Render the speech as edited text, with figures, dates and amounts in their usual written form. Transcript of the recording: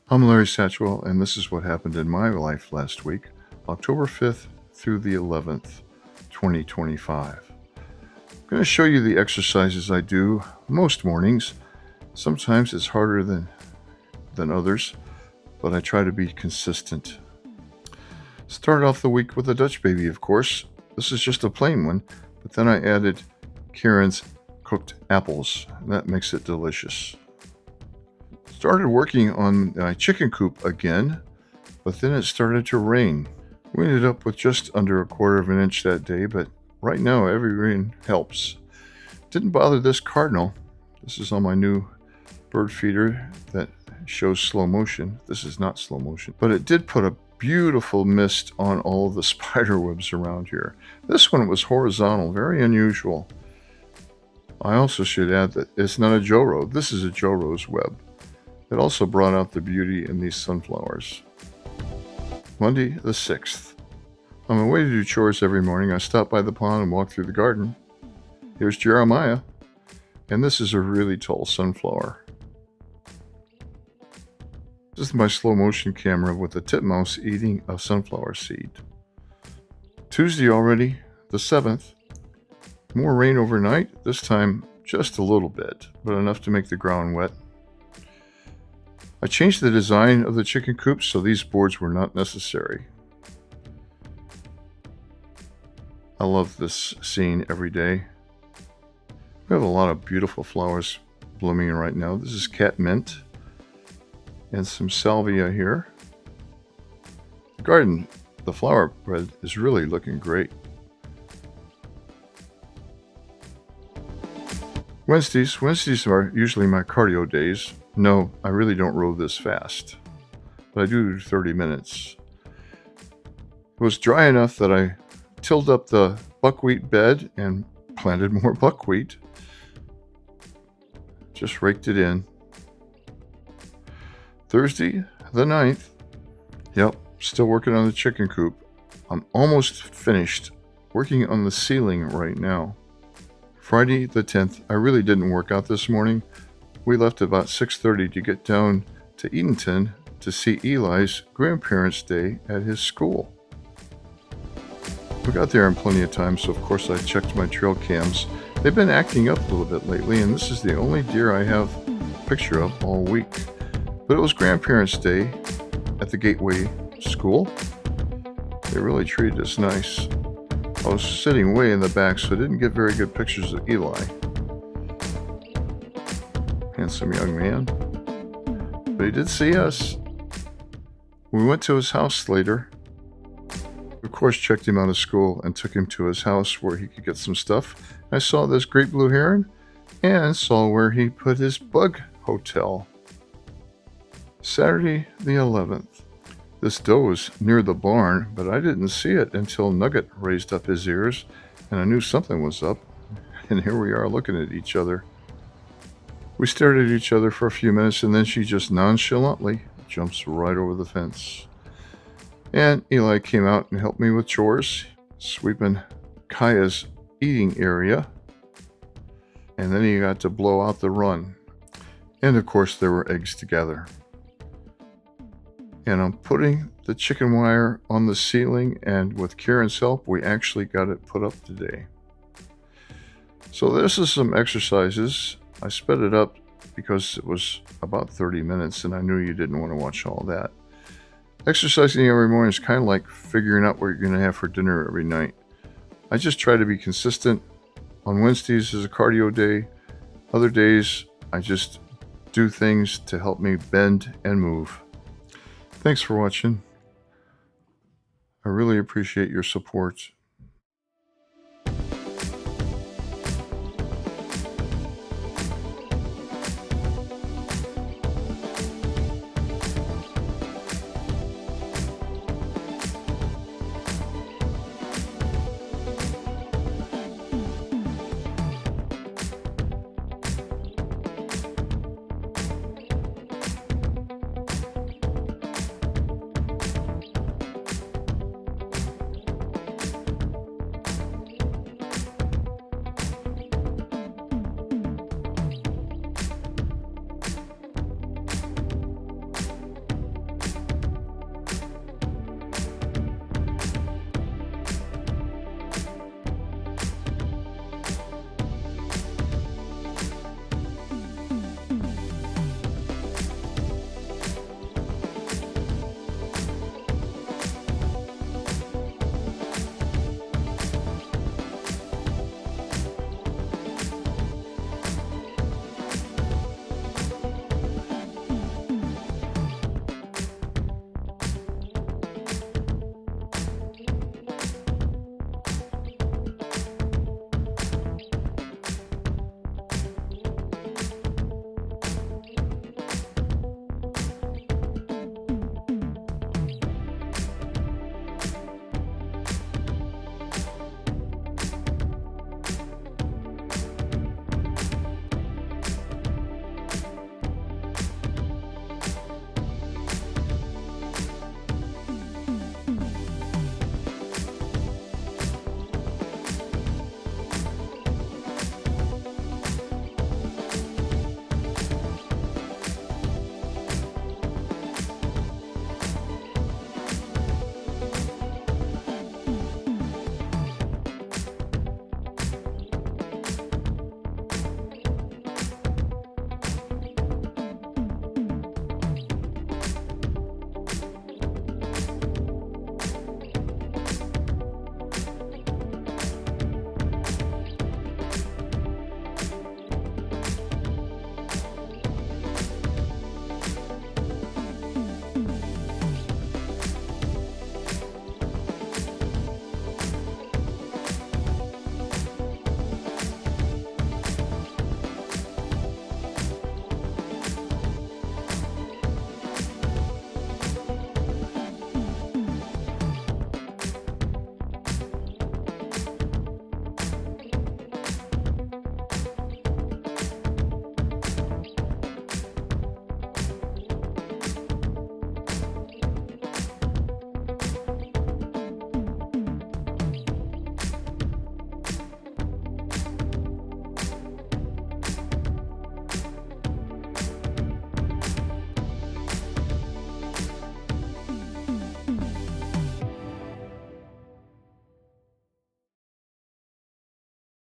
I'm Larry Satchwell, and this is what happened in my life last week, October 5th through the 11th, 2025. I'm going to show you the exercises I do most mornings. Sometimes it's harder than others, but I try to be consistent. Started off the week with a Dutch baby, of course. This is just a plain one, but then I added Karen's cooked apples, and that makes it delicious. Started working on my chicken coop again, but then it started to rain. We ended up with just under 1/4 of an inch that day, but right now every rain helps. Didn't bother this cardinal. This is on my new bird feeder that shows slow motion. This is not slow motion, but it did put a beautiful mist on all of the spider webs around here. This one was horizontal, very unusual. I also should add that it's not a Joe Rose. This is a Joe Rose web. It also brought out the beauty in these sunflowers. Monday the 6th. On my way to do chores every morning, I stop by the pond and walk through the garden. Here's Jeremiah, and this is a really tall sunflower. This is my slow motion camera with a titmouse eating a sunflower seed. Tuesday already, the 7th. More rain overnight, this time just a little bit, but enough to make the ground wet. I changed the design of the chicken coop so these boards were not necessary. I love this scene every day. We have a lot of beautiful flowers blooming right now. This is catmint and some salvia here. The garden, the flower bed is really looking great. Wednesdays are usually my cardio days. No, I really don't row this fast, but I do 30 minutes. It was dry enough that I tilled up the buckwheat bed and planted more buckwheat. Just raked it in. Thursday, the 9th. Yep, still working on the chicken coop. I'm almost finished working on the ceiling right now. Friday the 10th, I really didn't work out this morning. We left about 6:30 to get down to Edenton to see Eli's grandparents' day at his school. We got there in plenty of time, so of course I checked my trail cams. They've been acting up a little bit lately, and this is the only deer I have a picture of all week. But it was grandparents' day at the Gateway School. They really treated us nice. I was sitting way in the back, so I didn't get very good pictures of Eli. Handsome young man. But he did see us. We went to his house later. Of course, checked him out of school and took him to his house where he could get some stuff. I saw this great blue heron and saw where he put his bug hotel. Saturday the 11th. This doe was near the barn, but I didn't see it until Nugget raised up his ears, and I knew something was up. And here we are looking at each other. We stared at each other for a few minutes, and then she just nonchalantly jumps right over the fence. And Eli came out and helped me with chores, sweeping Kaya's eating area. And then he got to blow out the run. And of course, there were eggs together. And I'm putting the chicken wire on the ceiling, and with Karen's help, we actually got it put up today. So this is some exercises. I sped it up because it was about 30 minutes, and I knew you didn't want to watch all that. Exercising every morning is kind of like figuring out what you're going to have for dinner every night. I just try to be consistent. On Wednesdays is a cardio day. Other days, I just do things to help me bend and move. Thanks for watching. I really appreciate your support.